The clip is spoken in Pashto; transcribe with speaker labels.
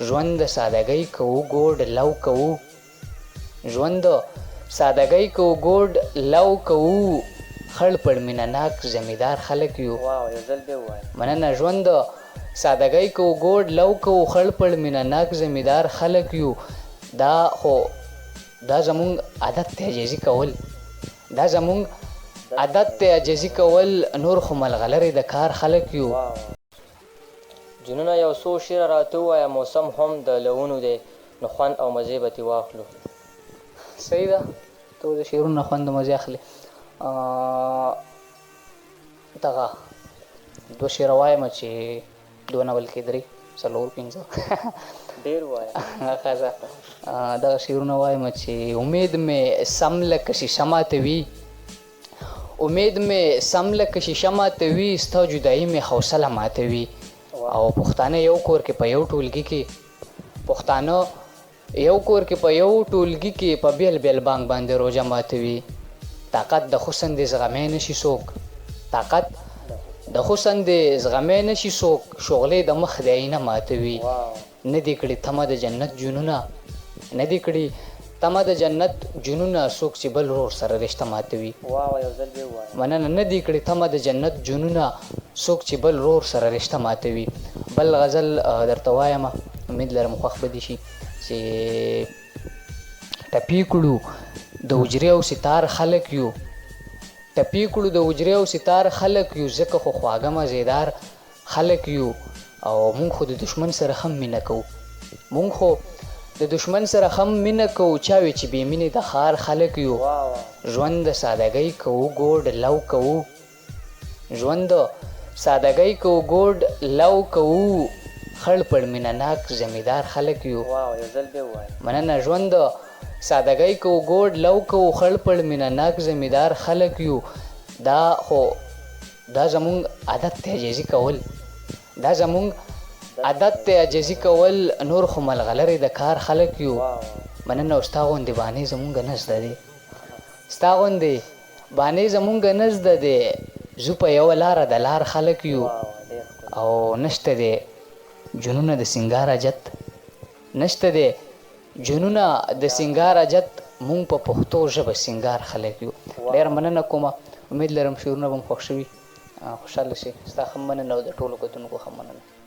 Speaker 1: ژوند د سادګۍ کوو ګوډ لو کوو ژوند د سادګۍ کوو ګوډ لو کوو خړ پړ مینه ناک زمیدار خلک یو مننه ژوند د سادګۍ کوو ګوډ لو کوو خړ پړ مینه ناک زمیدار خلک یو دا خو دا زمونږ عادت دی عاجزي کول دا زمونږ عادت دی عاجزي کول نور خو ملغلرې د کار خلک یو
Speaker 2: جنونه یو څو شعره راته ووایه موسم هم د لونو دی نو خوند او مزې به ترې واخلو
Speaker 1: صحیح ده ته د شعرونو نه خوند او مزې اخلې دغه دوه شعره وایم چې دوه نه بلکې درې څلور پنځه
Speaker 2: ډېر وایه
Speaker 1: ښه دغه شعرونه وایم چې امید مې سم لکه شیشه ماته وي امید مې سم لکه شیشه ماته وي ستا جدایي مې حوصله ماته وي او پښتانه یو کور کې په یو ټولګي کې پښتانه یو کور کې په یو ټولګي کې په بیل بیل بانګ باندې روژه ماتوي طاقت د حسن دې زغمی نشي څوک طاقت د حسن دې زغمی نشي څوک شغلې د مخ د عینه ماتوي نه دې کړي تمه د جنت جنونه نه دې کړي تمه د جنت جنونه څوک چې بل ورور سره رشته ماتوي مننه نه دې کړي تمه د جنت جنونه څوک چې بل ورور سره رشته ماتوي بل غزل درته وایم امید لرم خوښ به دې شي چې ټپي کړو د حجرې او ستار خلک یو ټپي کړو د حجرې او ستار خلک یو ځکه خو خواږه مزېدار خلک یو او مونږ خو د دشمن سره هم مینه کوو مونږ خو د دشمن سره هم مینه کوو چا وی چې بې مینې د ښار خلک یو ژوند د سادګۍ کوو ګوډ لو کوو ژوند د سادګۍ کوو ګوډ لو کوو خړ پړ مینه ناک زمیدار خلک یو مننه ژوند د سادګۍ کوو ګوډ لو کوو خړ پړ مینه ناک زمیدار خلک یو دا خو دا زمونږ عادت دی عاجزي کول دا زمونږ عادت دی عاجزي کول نور خو ملغلرې د کار خلک یو مننه او ستا غوندې بانې زمونږ نه زده دی ستا غوندې بانې زمونږ نه زده دی زو په یوه لاره د لار خلک یو او نشته دی جنونه د سینګار حاجت نشته دی جنونه د سینګار حاجت مونږ په پښتو ژبه سینګار خلک یو ډېره مننه کومه امید لرم شعرونه به م خوښ شوي خوشحاله شي ستا هم مننه او د ټولو کتونکو هم مننه